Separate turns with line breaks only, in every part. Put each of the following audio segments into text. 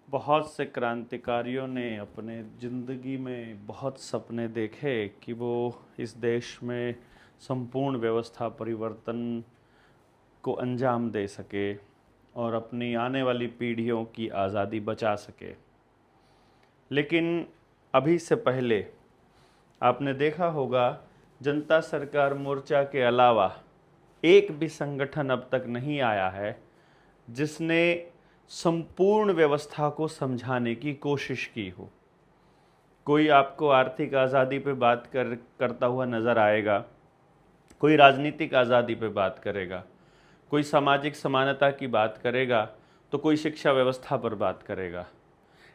बहुत से क्रांतिकारियों ने अपने ज़िंदगी में बहुत सपने देखे कि वो इस देश में संपूर्ण व्यवस्था परिवर्तन को अंजाम दे सके और अपनी आने वाली पीढ़ियों की आज़ादी बचा सके। लेकिन अभी से पहले आपने देखा होगा, जनता सरकार मोर्चा के अलावा एक भी संगठन अब तक नहीं आया है जिसने संपूर्ण व्यवस्था को समझाने की कोशिश की हो। कोई आपको आर्थिक आज़ादी पे बात करता हुआ नज़र आएगा, कोई राजनीतिक आज़ादी पे बात करेगा, कोई सामाजिक समानता की बात करेगा, तो कोई शिक्षा व्यवस्था पर बात करेगा।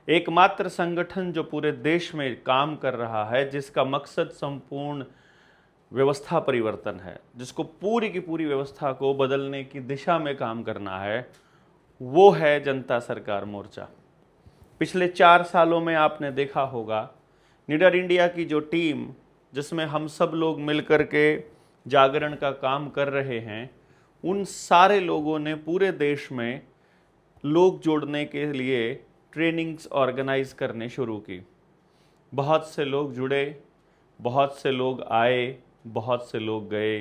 एकमात्र संगठन जो पूरे देश में काम कर रहा है, जिसका मकसद संपूर्ण व्यवस्था परिवर्तन है, जिसको पूरी की पूरी व्यवस्था को बदलने की दिशा में काम करना है, वो है जनता सरकार मोर्चा। पिछले 4 सालों में आपने देखा होगा, निडर इंडिया की जो टीम, जिसमें हम सब लोग मिलकर के जागरण का काम कर रहे हैं, उन सारे लोगों ने पूरे देश में लोग जोड़ने के लिए ट्रेनिंग्स ऑर्गेनाइज करने शुरू की। बहुत से लोग जुड़े, बहुत से लोग आए, बहुत से लोग गए।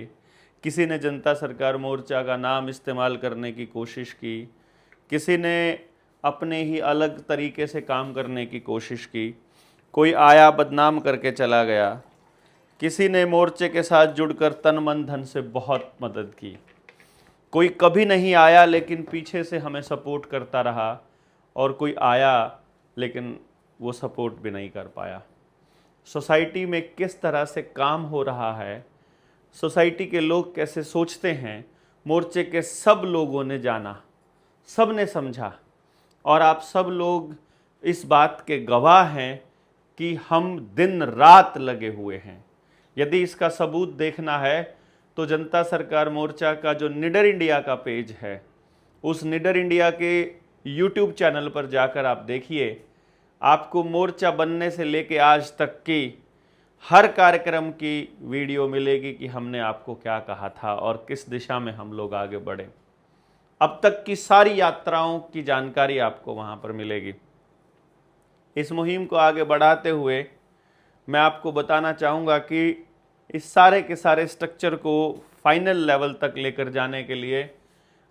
किसी ने जनता सरकार मोर्चा का नाम इस्तेमाल करने की कोशिश की, किसी ने अपने ही अलग तरीके से काम करने की कोशिश की। कोई आया, बदनाम करके चला गया। किसी ने मोर्चे के साथ जुड़कर तन मन धन से बहुत मदद की। कोई कभी नहीं आया लेकिन पीछे से हमें सपोर्ट करता रहा, और कोई आया लेकिन वो सपोर्ट भी नहीं कर पाया। सोसाइटी में किस तरह से काम हो रहा है, सोसाइटी के लोग कैसे सोचते हैं, मोर्चे के सब लोगों ने जाना, सब ने समझा, और आप सब लोग इस बात के गवाह हैं कि हम दिन रात लगे हुए हैं। यदि इसका सबूत देखना है तो जनता सरकार मोर्चा का जो निडर इंडिया का पेज है, उस निडर इंडिया के यूट्यूब चैनल पर जाकर आप देखिए। आपको मोर्चा बनने से लेके आज तक की हर कार्यक्रम की वीडियो मिलेगी कि हमने आपको क्या कहा था और किस दिशा में हम लोग आगे बढ़े। अब तक की सारी यात्राओं की जानकारी आपको वहाँ पर मिलेगी। इस मुहिम को आगे बढ़ाते हुए मैं आपको बताना चाहूँगा कि इस सारे के सारे स्ट्रक्चर को फाइनल लेवल तक लेकर जाने के लिए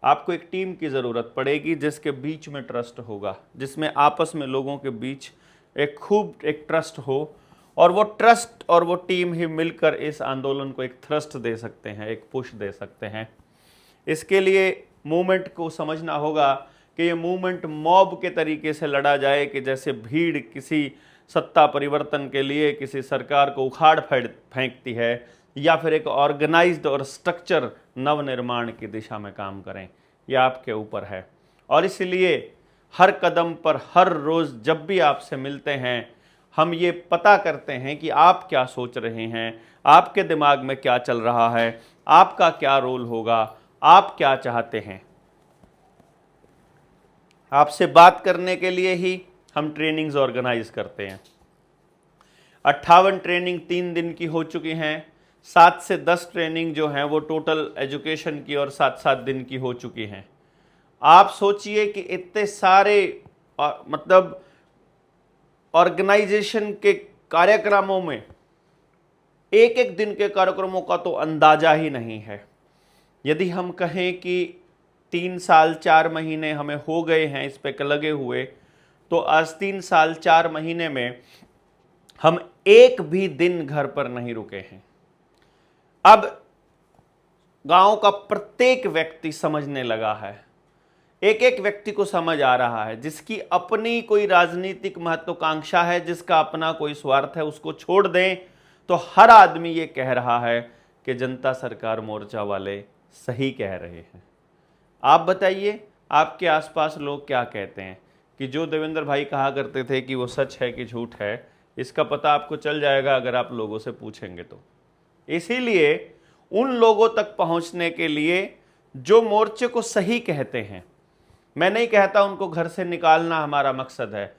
आपको एक टीम की ज़रूरत पड़ेगी, जिसके बीच में ट्रस्ट होगा, जिसमें आपस में लोगों के बीच एक ट्रस्ट हो, और वो ट्रस्ट और वो टीम ही मिलकर इस आंदोलन को एक थ्रस्ट दे सकते हैं, एक पुश दे सकते हैं। इसके लिए मूवमेंट को समझना होगा कि ये मूवमेंट मॉब के तरीके से लड़ा जाए कि जैसे भीड़ किसी सत्ता परिवर्तन के लिए किसी सरकार को उखाड़ फेंकती है, या फिर एक ऑर्गेनाइज्ड और स्ट्रक्चर नवनिर्माण की दिशा में काम करें। यह आपके ऊपर है, और इसलिए हर कदम पर, हर रोज़ जब भी आपसे मिलते हैं, हम ये पता करते हैं कि आप क्या सोच रहे हैं, आपके दिमाग में क्या चल रहा है, आपका क्या रोल होगा, आप क्या चाहते हैं। आपसे बात करने के लिए ही हम ट्रेनिंग्स ऑर्गेनाइज करते हैं। 58 ट्रेनिंग 3 दिन की हो चुकी हैं। 7 से 10 ट्रेनिंग जो हैं वो टोटल एजुकेशन की और 7-7 दिन की हो चुकी हैं। आप सोचिए कि इतने सारे मतलब ऑर्गेनाइजेशन के कार्यक्रमों में एक एक दिन के कार्यक्रमों का तो अंदाजा ही नहीं है। यदि हम कहें कि 3 साल 4 महीने हमें हो गए हैं इस पे लगे हुए, तो आज 3 साल 4 महीने में हम एक भी दिन घर पर नहीं रुके हैं। अब गांव का प्रत्येक व्यक्ति समझने लगा है, एक एक व्यक्ति को समझ आ रहा है, जिसकी अपनी कोई राजनीतिक महत्वाकांक्षा है, जिसका अपना कोई स्वार्थ है, उसको छोड़ दें तो हर आदमी ये कह रहा है कि जनता सरकार मोर्चा वाले सही कह रहे हैं। आप बताइए, आपके आसपास लोग क्या कहते हैं कि जो देवेंद्र भाई कहा करते थे कि वो सच है कि झूठ है, इसका पता आपको चल जाएगा अगर आप लोगों से पूछेंगे तो। इसीलिए उन लोगों तक पहुंचने के लिए जो मोर्चे को सही कहते हैं, मैं नहीं कहता उनको घर से निकालना हमारा मकसद है।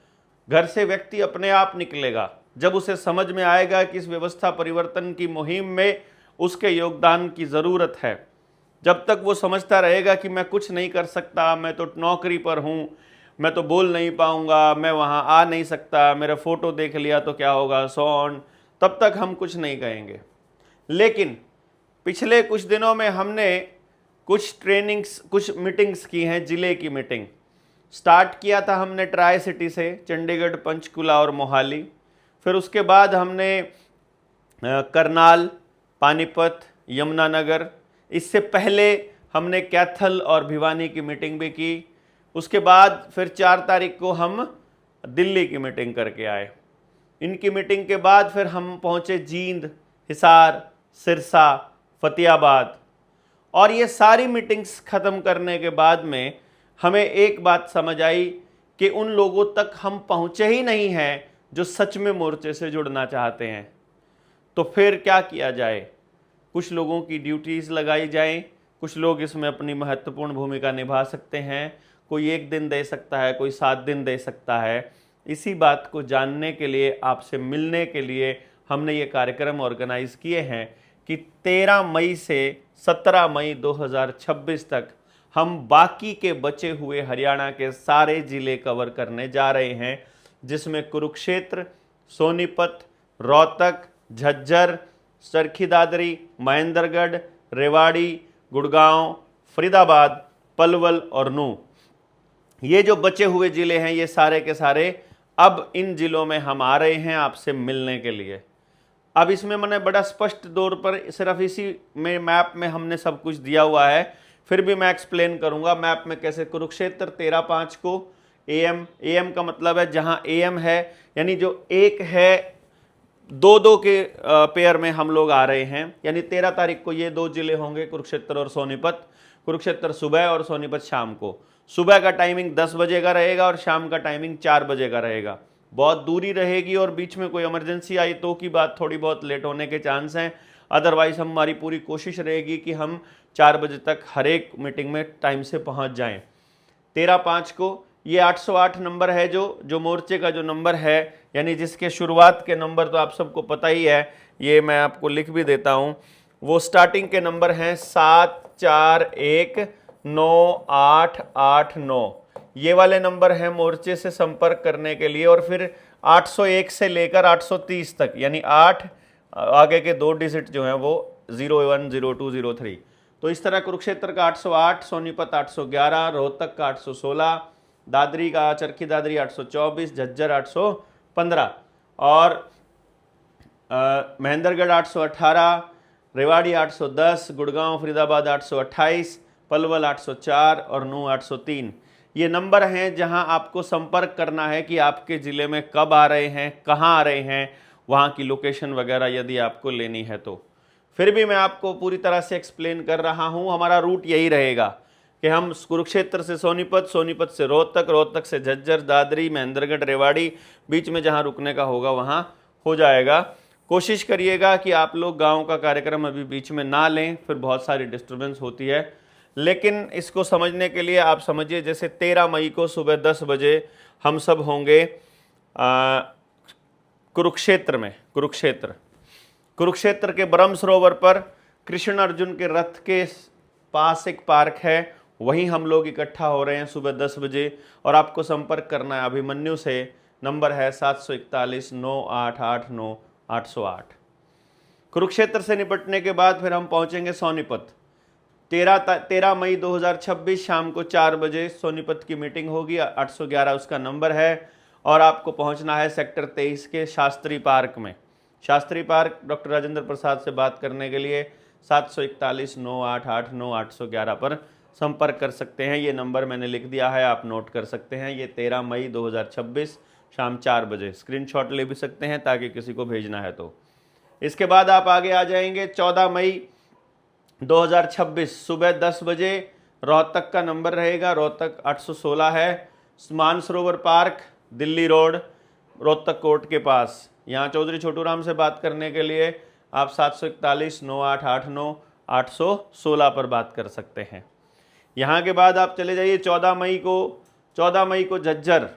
घर से व्यक्ति अपने आप निकलेगा जब उसे समझ में आएगा कि इस व्यवस्था परिवर्तन की मुहिम में उसके योगदान की ज़रूरत है। जब तक वो समझता रहेगा कि मैं कुछ नहीं कर सकता, मैं तो नौकरी पर हूँ, मैं तो बोल नहीं पाऊंगा, मैं वहाँ आ नहीं सकता, मेरा फ़ोटो देख लिया तो क्या होगा, सो ऑन, तब तक हम कुछ नहीं कहेंगे। लेकिन पिछले कुछ दिनों में हमने कुछ ट्रेनिंग्स, कुछ मीटिंग्स की हैं। ज़िले की मीटिंग स्टार्ट किया था हमने ट्राई सिटी से, चंडीगढ़, पंचकुला और मोहाली। फिर उसके बाद हमने करनाल, पानीपत, यमुनानगर, इससे पहले हमने कैथल और भिवानी की मीटिंग भी की। उसके बाद फिर 4 तारीख को हम दिल्ली की मीटिंग करके आए। इनकी मीटिंग के बाद फिर हम पहुंचे जींद, हिसार, सिरसा, फतेहाबाद। और ये सारी मीटिंग्स ख़त्म करने के बाद में हमें एक बात समझ आई कि उन लोगों तक हम पहुंचे ही नहीं हैं जो सच में मोर्चे से जुड़ना चाहते हैं। तो फिर क्या किया जाए? कुछ लोगों की ड्यूटीज़ लगाई जाएं, कुछ लोग इसमें अपनी महत्वपूर्ण भूमिका निभा सकते हैं। कोई 1 दिन दे सकता है, कोई 7 दिन दे सकता है। इसी बात को जानने के लिए, आपसे मिलने के लिए हमने ये कार्यक्रम ऑर्गेनाइज किए हैं कि 13 मई से 17 मई 2026 तक हम बाकी के बचे हुए हरियाणा के सारे ज़िले कवर करने जा रहे हैं, जिसमें कुरुक्षेत्र, सोनीपत, रोहतक, झज्जर, चरखी दादरी, महेंद्रगढ़, रेवाड़ी, गुड़गांव, फरीदाबाद, पलवल और नूंह, ये जो बचे हुए ज़िले हैं, ये सारे के सारे अब इन ज़िलों में हम आ रहे हैं आपसे मिलने के लिए। अब इसमें मैंने बड़ा स्पष्ट तौर पर सिर्फ इसी में मैप में हमने सब कुछ दिया हुआ है, फिर भी मैं एक्सप्लेन करूंगा मैप में कैसे। कुरुक्षेत्र 13/5 को AM का मतलब है जहां AM है, यानी जो एक है, 2-2 के पेयर में हम लोग आ रहे हैं। यानी 13 तारीख को ये 2 जिले होंगे, कुरुक्षेत्र और सोनीपत। कुरुक्षेत्र सुबह और सोनीपत शाम को। सुबह का टाइमिंग 10 बजे का रहेगा और शाम का टाइमिंग 4 बजे का रहेगा। बहुत दूरी रहेगी और बीच में कोई इमरजेंसी आई तो की बात, थोड़ी बहुत लेट होने के चांस हैं। अदरवाइज हमारी पूरी कोशिश रहेगी कि हम 4 बजे तक हर एक मीटिंग में टाइम से पहुंच जाएं। 13/5 को ये 808 नंबर है, जो मोर्चे का जो नंबर है, यानी जिसके शुरुआत के नंबर तो आप सबको पता ही है, ये मैं आपको लिख भी देता हूँ। वो स्टार्टिंग के नंबर हैं 741989, ये वाले नंबर हैं मोर्चे से संपर्क करने के लिए। और फिर 801 से लेकर 830 तक, यानी 8 आगे के 2 डिजिट जो हैं वो 01, 02, 03। तो इस तरह कुरुक्षेत्र का 808, सोनीपत 811, रोहतक का 816, दादरी का, चरखी दादरी 824, झज्जर 815 और महेंद्रगढ़ 818, रेवाड़ी 810, गुड़गांव फरीदाबाद 828, पलवल 804 और नूंह 803। ये नंबर हैं जहां आपको संपर्क करना है कि आपके ज़िले में कब आ रहे हैं, कहां आ रहे हैं, वहां की लोकेशन वगैरह यदि आपको लेनी है तो। फिर भी मैं आपको पूरी तरह से एक्सप्लेन कर रहा हूं। हमारा रूट यही रहेगा कि हम कुरुक्षेत्र से सोनीपत, सोनीपत से रोहतक, रोहतक से झज्जर, दादरी, महेंद्रगढ़, रेवाड़ी, बीच में जहां रुकने का होगा वहां हो जाएगा। कोशिश करिएगा कि आप लोग गाँव का कार्यक्रम अभी बीच में ना लें, फिर बहुत सारी डिस्टर्बेंस होती है। लेकिन इसको समझने के लिए आप समझिए, जैसे 13 मई को सुबह 10 बजे हम सब होंगे कुरुक्षेत्र में। कुरुक्षेत्र के ब्रह्म सरोवर पर कृष्ण अर्जुन के रथ के पास एक पार्क है, वहीं हम लोग इकट्ठा हो रहे हैं सुबह 10 बजे। और आपको संपर्क करना है अभिमन्यु से, नंबर है 741-9889-808। कुरुक्षेत्र से निपटने के बाद फिर हम पहुंचेंगे सोनीपत। 13 मई 2026 शाम को 4 बजे सोनीपत की मीटिंग होगी, 811 उसका नंबर है। और आपको पहुंचना है सेक्टर 23 के शास्त्री पार्क में। शास्त्री पार्क डॉक्टर राजेंद्र प्रसाद से बात करने के लिए 741-9889-811 पर संपर्क कर सकते हैं। ये नंबर मैंने लिख दिया है, आप नोट कर सकते हैं। ये 13 मई 2026 शाम 4 बजे। स्क्रीनशॉट ले भी सकते हैं ताकि किसी को भेजना है तो। इसके बाद आप आगे आ जाएंगे 14 मई 2026 सुबह 10 बजे रोहतक का नंबर रहेगा, रोहतक 816 है। Mansarovar park, Delhi road, Rohtak court के पास। यहाँ चौधरी छोटू राम से बात करने के लिए आप 741-9889-816 पर बात कर सकते हैं। यहाँ के बाद आप चले जाइए 14 मई को झज्जर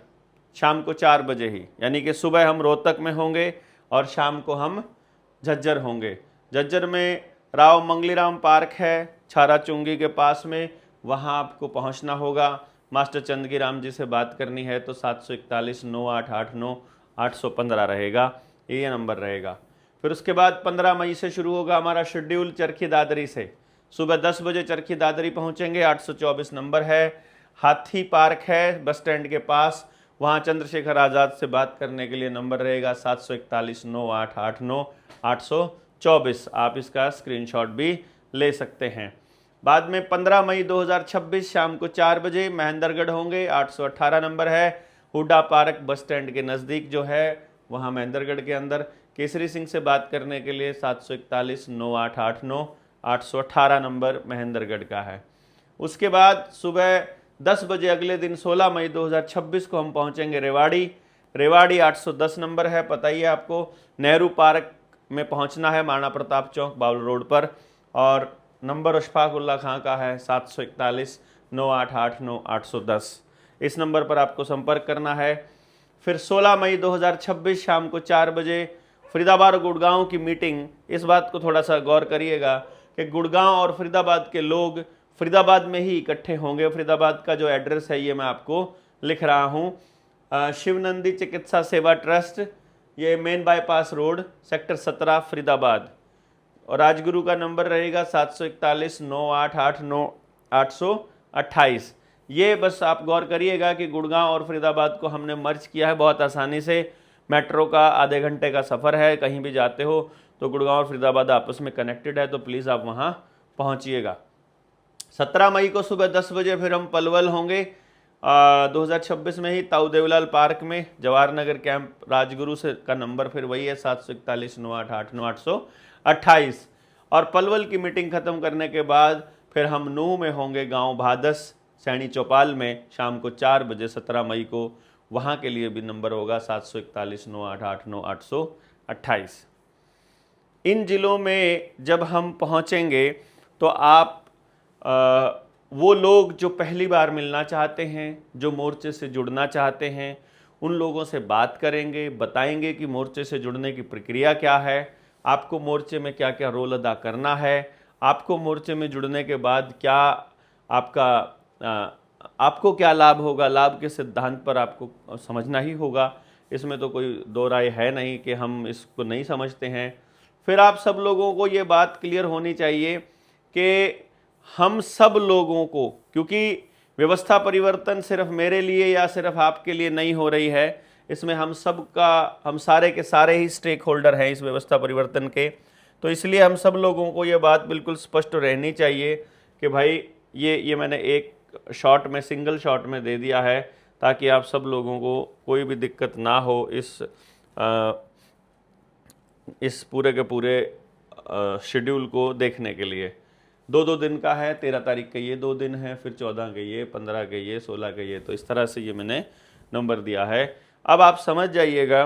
शाम को 4 बजे ही, यानी कि सुबह हम रोहतक में होंगे और शाम को हम झज्जर होंगे। झज्जर में राव मंगलीराम पार्क है, छारा चुंगी के पास में, वहाँ आपको पहुँचना होगा। मास्टर चंदगी राम जी से बात करनी है तो 741-9889-815 रहेगा, ये नंबर रहेगा। फिर उसके बाद 15 मई से शुरू होगा हमारा शेड्यूल चरखी दादरी से। सुबह 10 बजे चरखी दादरी पहुंचेंगे, 824 नंबर है, हाथी पार्क है बस स्टैंड के पास, वहाँ चंद्रशेखर आज़ाद से बात करने के लिए नंबर रहेगा 741-9889-824। आप इसका स्क्रीनशॉट भी ले सकते हैं। बाद में 15 मई 2026 शाम को 4 बजे महेंद्रगढ़ होंगे, 818 नंबर है, हुड्डा पार्क बस स्टैंड के नज़दीक जो है वहाँ महेंद्रगढ़ के अंदर। केसरी सिंह से बात करने के लिए 741-9889-818 नंबर महेंद्रगढ़ का है। उसके बाद सुबह 10 बजे अगले दिन 16 मई 2026 को हम पहुंचेंगे रेवाड़ी। रेवाड़ी 810 नंबर है, पता ही है आपको। नेहरू पार्क में पहुंचना है, महाराणा प्रताप चौक बाउल रोड पर, और नंबर अशफाकुल्ला खां का है 741-9889-810। इस नंबर पर आपको संपर्क करना है। फिर 16 मई 2026 शाम को 4 बजे फरीदाबाद और गुड़गांव की मीटिंग। इस बात को थोड़ा सा गौर करिएगा कि गुड़गांव और फरीदाबाद के लोग फरीदाबाद में ही इकट्ठे होंगे। फरीदाबाद का जो एड्रेस है ये मैं आपको लिख रहा हूँ, शिवनंदी चिकित्सा सेवा ट्रस्ट, ये main bypass road, sector 17 Faridabad. और राजगुरु का नंबर रहेगा 741-9889-828। ये बस आप गौर करिएगा कि गुड़गांव और फरीदाबाद को हमने मर्ज किया है बहुत आसानी से। मेट्रो का आधे घंटे का सफ़र है, कहीं भी जाते हो तो गुड़गांव और फरीदाबाद आपस में कनेक्टेड है, तो प्लीज़ आप वहाँ पहुँचिएगा। 17 मई को सुबह 10 बजे फिर हम पलवल होंगे, 2026 में ही, ताऊ देवलाल पार्क में, जवाहर नगर कैंप। राजगुरु से का नंबर फिर वही है 741-9889-828। और पलवल की मीटिंग ख़त्म करने के बाद फिर हम नूह में होंगे, गांव भादस सैनी चौपाल में, शाम को 4 बजे 17 मई को। वहाँ के लिए भी नंबर होगा 741-9889-828। इन जिलों में जब हम पहुँचेंगे तो आप वो लोग जो पहली बार मिलना चाहते हैं, जो मोर्चे से जुड़ना चाहते हैं, उन लोगों से बात करेंगे, बताएंगे कि मोर्चे से जुड़ने की प्रक्रिया क्या है, आपको मोर्चे में क्या क्या रोल अदा करना है, आपको मोर्चे में जुड़ने के बाद क्या आपको क्या लाभ होगा, लाभ के सिद्धांत पर आपको समझना ही होगा। इसमें तो कोई दो राय है नहीं कि हम इसको नहीं समझते हैं। फिर आप सब लोगों को ये बात क्लियर होनी चाहिए कि हम सब लोगों को, क्योंकि व्यवस्था परिवर्तन सिर्फ मेरे लिए या सिर्फ आपके लिए नहीं हो रही है, इसमें हम सारे के सारे ही स्टेक होल्डर हैं इस व्यवस्था परिवर्तन के। तो इसलिए हम सब लोगों को ये बात बिल्कुल स्पष्ट रहनी चाहिए कि भाई ये मैंने एक शॉट में, सिंगल शॉट में दे दिया है, ताकि आप सब लोगों को कोई भी दिक्कत ना हो इस पूरे के पूरे शेड्यूल को देखने के लिए। 2-2 दिन का है, 13 तारीख का ये 2 दिन है, फिर 14 के ये, 15 के ये, 16 के ये, तो इस तरह से ये मैंने नंबर दिया है। अब आप समझ जाइएगा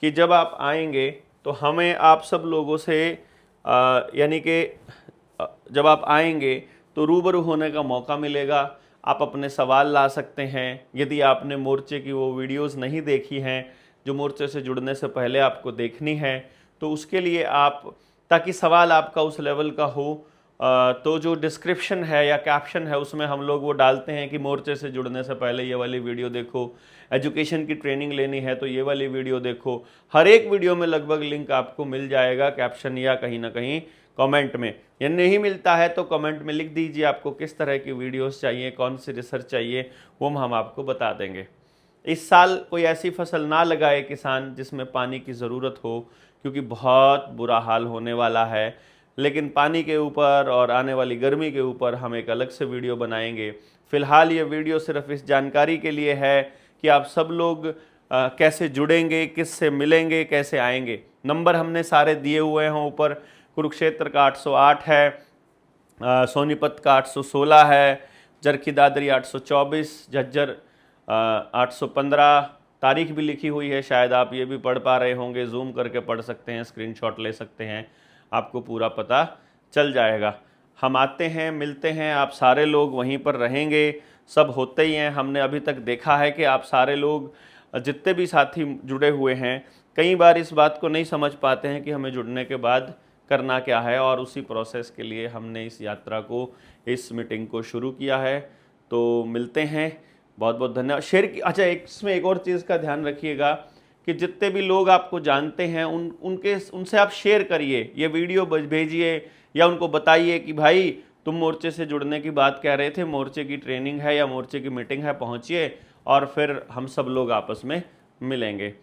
कि जब आप आएंगे तो हमें आप सब लोगों से यानी कि जब आप आएंगे तो रूबरू होने का मौका मिलेगा। आप अपने सवाल ला सकते हैं। यदि आपने मोर्चे की वो वीडियोस नहीं देखी हैं जो मोर्चे से जुड़ने से पहले आपको देखनी है, तो उसके लिए आप, ताकि सवाल आपका उस लेवल का हो, तो जो डिस्क्रिप्शन है या कैप्शन है उसमें हम लोग वो डालते हैं कि मोर्चे से जुड़ने से पहले ये वाली वीडियो देखो, एजुकेशन की ट्रेनिंग लेनी है तो ये वाली वीडियो देखो। हर एक वीडियो में लगभग लिंक आपको मिल जाएगा, कैप्शन या कहीं ना कहीं कमेंट में। या नहीं मिलता है तो कमेंट में लिख दीजिए आपको किस तरह की वीडियोस चाहिए, कौन सी रिसर्च चाहिए, वो हम आपको बता देंगे। इस साल कोई ऐसी फसल ना लगाए किसान जिसमें पानी की ज़रूरत हो, क्योंकि बहुत बुरा हाल होने वाला है। लेकिन पानी के ऊपर और आने वाली गर्मी के ऊपर हम एक अलग से वीडियो बनाएंगे। फ़िलहाल ये वीडियो सिर्फ इस जानकारी के लिए है कि आप सब लोग कैसे जुड़ेंगे, किससे मिलेंगे, कैसे आएंगे। नंबर हमने सारे दिए हुए हैं ऊपर। कुरुक्षेत्र का 808 है, सोनीपत का 816 है, चरखी दादरी 824, झज्जर 815। तारीख भी लिखी हुई है, शायद आप ये भी पढ़ पा रहे होंगे, जूम करके पढ़ सकते हैं, स्क्रीनशॉट ले सकते हैं, आपको पूरा पता चल जाएगा। हम आते हैं, मिलते हैं, आप सारे लोग वहीं पर रहेंगे, सब होते ही हैं। हमने अभी तक देखा है कि आप सारे लोग, जितने भी साथी जुड़े हुए हैं, कई बार इस बात को नहीं समझ पाते हैं कि हमें जुड़ने के बाद करना क्या है, और उसी प्रोसेस के लिए हमने इस यात्रा को, इस मीटिंग को शुरू किया है। तो मिलते हैं, बहुत बहुत धन्यवाद शेयर की। अच्छा, इसमें एक और चीज़ का ध्यान रखिएगा कि जितने भी लोग आपको जानते हैं उनसे आप शेयर करिए, ये वीडियो भेजिए या उनको बताइए कि भाई तुम मोर्चे से जुड़ने की बात कह रहे थे, मोर्चे की ट्रेनिंग है या मोर्चे की मीटिंग है, पहुंचिए और फिर हम सब लोग आपस में मिलेंगे।